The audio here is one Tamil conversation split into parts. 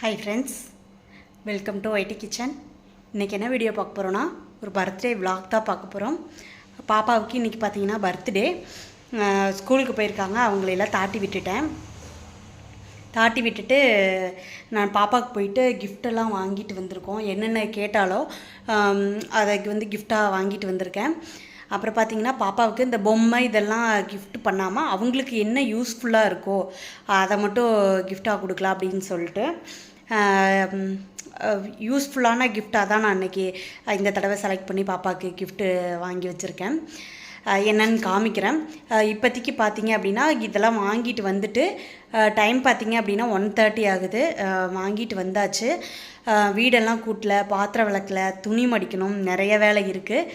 Hi friends, welcome to ID kitchen. இன்றைக்கி என்ன வீடியோ பார்க்க போகிறோன்னா, ஒரு பர்த்டே விலாக் தான் பார்க்க போகிறோம். பாப்பாவுக்கு இன்றைக்கி பார்த்தீங்கன்னா பர்த்டே. ஸ்கூலுக்கு போயிருக்காங்க, அவங்களெல்லாம் தாட்டி விட்டுட்டு நான் பாப்பாவுக்கு போயிட்டு கிஃப்டெல்லாம் வாங்கிட்டு வந்திருக்கோம். என்னென்ன கேட்டாலோ அதை கிஃப்டாக வாங்கிட்டு வந்திருக்கேன். அப்புறம் பார்த்திங்கன்னா பாப்பாவுக்கு இந்த பொம்மை இதெல்லாம் கிஃப்ட் பண்ணாமல் அவங்களுக்கு என்ன யூஸ்ஃபுல்லாக இருக்கோ அதை மட்டும் கிஃப்டாக கொடுக்கலாம் அப்படின்னு சொல்லிட்டு யூஸ்ஃபுல்லான கிஃப்டாக தான் நான் அன்றைக்கி இந்த தடவை செலக்ட் பண்ணி பாப்பாவுக்கு கிஃப்ட்டு வாங்கி வச்சுருக்கேன். என்னன்னு காமிக்கிறேன். இப்போதைக்கு பார்த்தீங்க அப்படின்னா இதெல்லாம் வாங்கிட்டு வந்துட்டு டைம் பார்த்தீங்க அப்படின்னா 1:30 ஆகுது. வாங்கிட்டு வந்தாச்சு. வீடெல்லாம் கூட்டல, பாத்திரம் விளக்கல, துணி மடிக்கணும், நிறைய வேலை இருக்குது.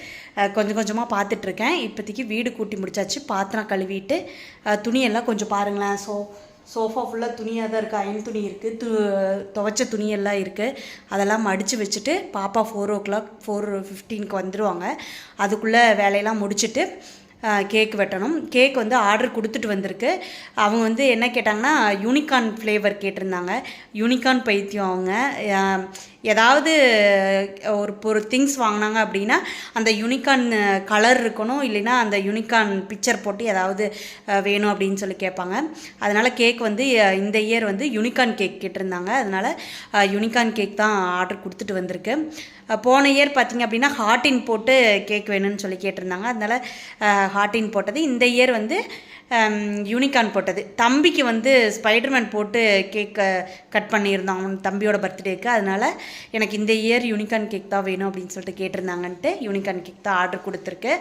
கொஞ்சம் கொஞ்சமாக பார்த்துட்ருக்கேன். இப்போதைக்கு வீடு கூட்டி முடிச்சாச்சு. பாத்திரம் கழுவிட்டு துணியெல்லாம் கொஞ்சம் பாருங்களேன். சோஃபா ஃபுல்லாக துணியாக தான் இருக்குது. அயன் துணி இருக்குது, துவைச்ச துணியெல்லாம் இருக்குது. அதெல்லாம் மடித்து வச்சுட்டு பாப்பா 4:15 வந்துடுவாங்க. அதுக்குள்ளே வேலையெல்லாம் முடிச்சுட்டு கேக் வெட்டணும். கேக் ஆர்டர் கொடுத்துட்டு வந்திருக்கு. அவங்க என்ன கேட்டாங்கன்னா யூனிகார்ன் ஃப்ளேவர் கேட்டிருந்தாங்க. யூனிகார்ன் பைத்தியம் அவங்க. ஏதாவது ஒரு திங்ஸ் வாங்கினாங்க அப்படின்னா அந்த யூனிகார்ன் கலர் இருக்கணும், இல்லைன்னா அந்த யூனிகார்ன் பிக்சர் போட்டு ஏதாவது வேணும் அப்படின்னு சொல்லி கேட்பாங்க. அதனால் கேக் இந்த இயர் யூனிகார்ன் கேக் கேட்டிருந்தாங்க. அதனால் யூனிகார்ன் கேக் தான் ஆர்டர் கொடுத்துட்டு வந்திருக்கு. போன இயர் பார்த்திங்க அப்படின்னா ஹார்டின் போட்டு கேக் வேணும்னு சொல்லி கேட்டிருந்தாங்க. அதனால் ஹார்டின் போட்டது. இந்த இயர் யூனிகார்ன் போட்டது. தம்பிக்கு ஸ்பைடர்மேன் போட்டு கேக்கை கட் பண்ணியிருந்தோம் அவன் தம்பியோட பர்த்டேக்கு. அதனால் எனக்கு இந்த இயர் யூனிகார்ன் கேக் தான் வேணும் அப்படின்னு சொல்லிட்டு கேட்டிருந்தாங்கன்ட்டு யூனிகார்ன் கேக் தான் ஆர்டர் கொடுத்துருக்கு.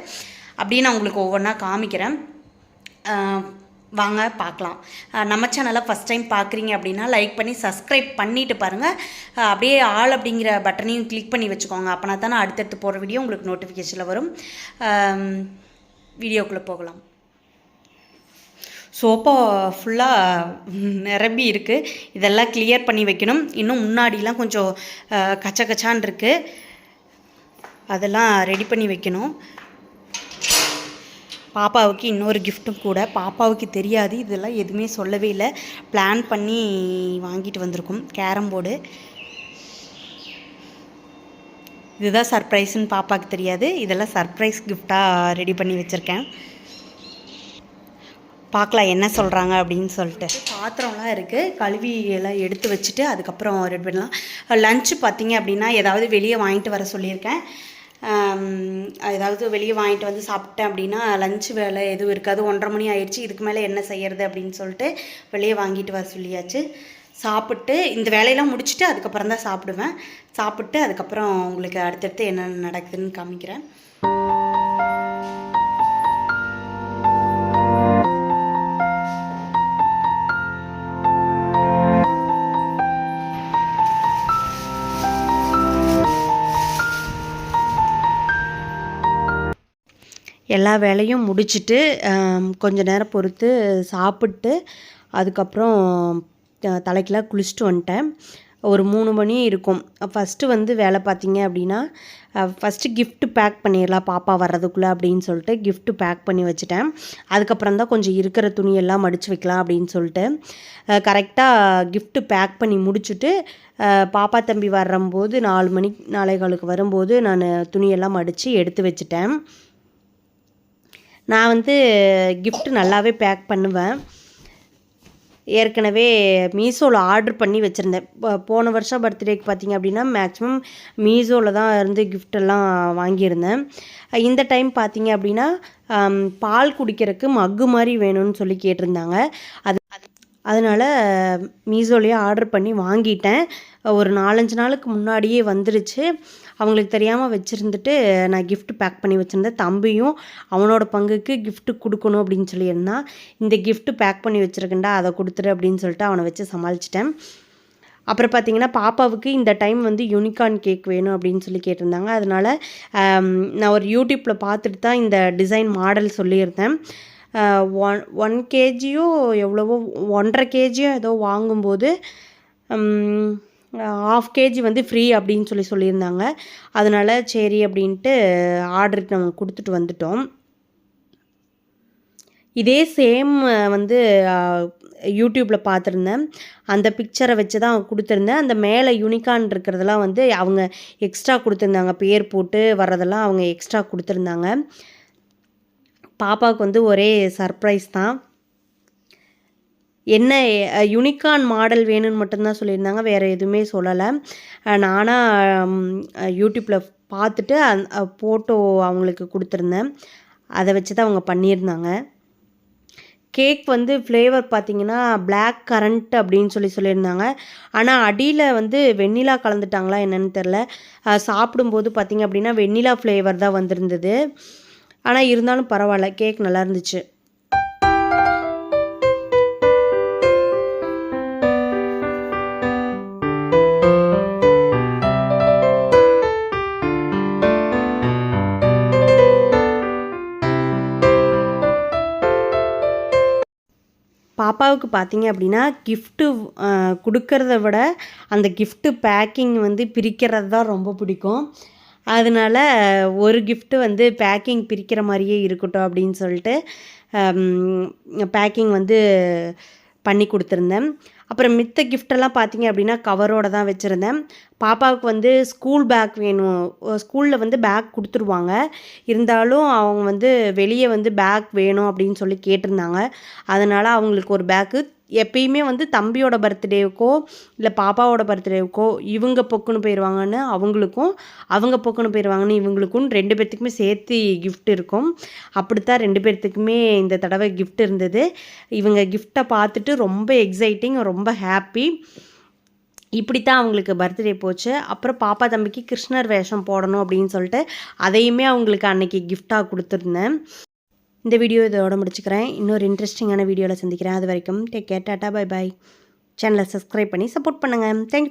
அப்படின்னு நான் உங்களுக்கு ஒவ்வொன்றா காமிக்கிறேன். வாங்க பார்க்கலாம். நம்ம சேனலை ஃபஸ்ட் டைம் பார்க்குறீங்க அப்படின்னா லைக் பண்ணி சப்ஸ்கிரைப் பண்ணிவிட்டு பாருங்கள். அப்படியே ஆல் அப்படிங்கிற பட்டனையும் கிளிக் பண்ணி வச்சுக்கோங்க. அப்போனா தான் நான் அடுத்தடுத்து போகிற வீடியோ உங்களுக்கு நோட்டிஃபிகேஷனில் வரும். வீடியோக்குள்ளே போகலாம். சோஃபா ஃபுல்லாக நிரம்பி இருக்குது. இதெல்லாம் கிளியர் பண்ணி வைக்கணும். இன்னும் முன்னாடிலாம் கொஞ்சம் கச்சான் இருக்குது. அதெல்லாம் ரெடி பண்ணி வைக்கணும். பாப்பாவுக்கு இன்னொரு கிஃப்ட்டும் கூட. பாப்பாவுக்கு தெரியாது, இதெல்லாம் எதுவுமே சொல்லவே இல்லை. பிளான் பண்ணி வாங்கிட்டு வந்திருக்கோம். Carrom board. இதுதான் சர்ப்ரைஸ்ன்னு பாப்பாவுக்கு தெரியாது. இதெல்லாம் சர்ப்ரைஸ் கிஃப்டாக ரெடி பண்ணி வச்சுருக்கேன். பார்க்கலாம் என்ன சொல்கிறாங்க அப்படின்னு சொல்லிட்டு. பாத்திரம்லாம் இருக்குது, கழுவி எல்லாம் எடுத்து வச்சுட்டு அதுக்கப்புறம் ரெடி பண்ணலாம். லஞ்சு பார்த்திங்க அப்படின்னா ஏதாவது வெளியே வாங்கிட்டு வர சொல்லியிருக்கேன். ஏதாவது வெளியே வாங்கிட்டு வந்து சாப்பிட்டேன் அப்படின்னா லஞ்சு வேலை எதுவும் இருக்காது. 1:30 மணி ஆயிடுச்சு. இதுக்கு மேலே என்ன செய்கிறது அப்படின்னு சொல்லிட்டு வெளியே வாங்கிட்டு வர சொல்லியாச்சு. சாப்பிட்டு இந்த வேலையெல்லாம் முடிச்சுட்டு அதுக்கப்புறம் தான் சாப்பிடுவேன். சாப்பிட்டு அதுக்கப்புறம் உங்களுக்கு அடுத்தடுத்து என்ன நடக்குதுன்னு காமிக்கிறேன். எல்லா வேலையும் முடிச்சுட்டு கொஞ்ச நேரம் பொறுத்து சாப்பிட்டு அதுக்கப்புறம் தலைக்கெல்லாம் குளிச்சுட்டு வந்துட்டேன். ஒரு 3 மணி இருக்கும். ஃபஸ்ட்டு வேலை பார்த்திங்க அப்படின்னா ஃபஸ்ட்டு கிஃப்ட்டு பேக் பண்ணிடலாம் பாப்பா வர்றதுக்குள்ளே அப்படின்னு சொல்லிட்டு கிஃப்ட்டு பேக் பண்ணி வச்சுட்டேன். அதுக்கப்புறம் தான் கொஞ்சம் இருக்கிற துணியெல்லாம் மடித்து வைக்கலாம் அப்படின்னு சொல்லிட்டு கரெக்டாக கிஃப்ட்டு பேக் பண்ணி முடிச்சுட்டு பாப்பா தம்பி வரும்போது 4 மணி 4:15 வரும்போது நான் துணியெல்லாம் மடித்து எடுத்து வச்சுட்டேன். நான் கிஃப்ட்டு நல்லாவே பேக் பண்ணுவேன். ஏற்கனவே மீஷோவில் ஆர்டர் பண்ணி வச்சுருந்தேன். போன வருஷம் பர்த்டேக்கு பார்த்திங்க அப்படின்னா மேக்ஸிமம் மீஷோவில் தான் இருந்து கிஃப்டெல்லாம் வாங்கியிருந்தேன். இந்த டைம் பார்த்திங்க அப்படின்னா பால் குடிக்கிறதுக்கு மக்கு மாதிரி வேணும்னு சொல்லி கேட்டிருந்தாங்க. அதனால் மீஷோலேயே ஆர்டர் பண்ணி வாங்கிட்டேன். ஒரு 4-5 நாளுக்கு முன்னாடியே வந்துருச்சு. அவங்களுக்கு தெரியாமல் வச்சுருந்துட்டு நான் கிஃப்ட் பேக் பண்ணி வச்சுருந்தேன். தம்பியும் அவனோட பங்குக்கு கிஃப்ட்டு கொடுக்கணும் அப்படின்னு சொல்லியிருந்தான். இந்த கிஃப்ட்டு பேக் பண்ணி வச்சுருக்கேன்டா, அதை கொடுத்துரு அப்படின்னு சொல்லிட்டு அவனை வச்சு சமாளிச்சிட்டேன். அப்புறம் பார்த்திங்கன்னா பாப்பாவுக்கு இந்த டைம் யூனிகார்ன் கேக் வேணும் அப்படின்னு சொல்லி கேட்டிருந்தாங்க. அதனால் நான் ஒரு யூடியூப்பில் பார்த்துட்டு தான் இந்த டிசைன் மாடல் சொல்லியிருந்தேன். 1 kgயோ எவ்வளவோ 1.5 kgயோ ஏதோ வாங்கும்போது 1/2 kg ஃப்ரீ அப்படின்னு சொல்லியிருந்தாங்க. அதனால் சரி அப்படின்ட்டு ஆர்டருக்கு நம்ம கொடுத்துட்டு வந்துட்டோம். இதே சேம் யூடியூப்பில் பார்த்துருந்தேன். அந்த பிக்சரை வச்சு தான் கொடுத்துருந்தேன். அந்த மேலே யூனிகார்ன் இருக்கிறதெல்லாம் வந்து அவங்க எக்ஸ்ட்ரா கொடுத்துருந்தாங்க. பேர் போட்டு வர்றதெல்லாம் அவங்க எக்ஸ்ட்ரா கொடுத்துருந்தாங்க. பாப்பாவுக்கு வந்து ஒரே சர்ப்ரைஸ் தான். என்ன யூனிகார்ன் மாடல் வேணும்னு மட்டும்தான் சொல்லியிருந்தாங்க, வேறு எதுவுமே சொல்லலை. நானாக யூடியூப்பில் பார்த்துட்டு ஃபோட்டோ அவங்களுக்கு கொடுத்துருந்தேன். அதை வச்சு தான் அவங்க பண்ணியிருந்தாங்க. கேக் வந்து ஃப்ளேவர் பார்த்திங்கன்னா பிளாக் கரண்ட் அப்படின்னு சொல்லியிருந்தாங்க. ஆனால் அடியில் வந்து வெண்ணிலா கலந்துட்டாங்களா என்னன்னு தெரில. சாப்பிடும்போது பார்த்திங்க அப்படின்னா வெண்ணிலா ஃப்ளேவர் தான் வந்திருந்தது. ஆனால் இருந்தாலும் பரவாயில்ல, கேக் நல்லா இருந்துச்சு. பாப்பாவுக்கு பார்த்திங்க அப்படின்னா கிஃப்ட்டு கொடுக்கறத விட அந்த கிஃப்ட்டு பேக்கிங் வந்து பிரிக்கிறது தான் ரொம்ப பிடிக்கும். அதனால் ஒரு கிஃப்ட்டு வந்து பேக்கிங் பிரிக்கிற மாதிரியே இருக்கட்டும் அப்படின்னு சொல்லிட்டு பேக்கிங் வந்து பண்ணி கொடுத்துருந்தேன். அப்புறம் மித்த கிஃப்டெல்லாம் பார்த்திங்க அப்படின்னா கவரோடு தான் வச்சுருந்தேன். பாப்பாவுக்கு வந்து ஸ்கூல் பேக் வேணும். ஸ்கூலில் வந்து பேக் கொடுத்துருவாங்க. இருந்தாலும் அவங்க வந்து வெளியே வந்து பேக் வேணும் அப்படின்னு சொல்லி கேட்டிருந்தாங்க. அதனால் அவங்களுக்கு ஒரு பேக்கு எப்பயுமே வந்து தம்பியோட பர்த்டேவுக்கோ இல்லை பாப்பாவோட பர்த்டேவுக்கோ இவங்க பொக்குன்னு போயிடுவாங்கன்னு அவங்களுக்கும், அவங்க பொக்குன்னு போயிடுவாங்கன்னு இவங்களுக்கும் 2 பேர்த்துக்குமே சேர்த்து கிஃப்ட் இருக்கும். அப்படித்தான் 2 பேர்த்துக்குமே இந்த தடவை கிஃப்ட் இருந்தது. இவங்க கிஃப்டை பார்த்துட்டு ரொம்ப எக்ஸைட்டிங், ரொம்ப ஹாப்பி. இப்படித்தான் அவங்களுக்கு பர்த்டே போச்சு. அப்புறம் பாப்பா தம்பிக்கு கிருஷ்ணர் வேஷம் போடணும் அப்படின்னு சொல்லிட்டு அதையுமே அவங்களுக்கு அன்னைக்கு கிஃப்டாக கொடுத்துருந்தேன். இந்த வீடியோ இதோட முடிச்சுக்கிறேன். இன்னொரு இன்ட்ரெஸ்டிங்கான வீடியோவில் சந்திக்கிறேன். அது வரைக்கும் take care, tata, bye bye. சேனலை சப்ஸ்கிரைப் பண்ணி சப்போர்ட் பண்ணுங்கள். தேங்க்யூ.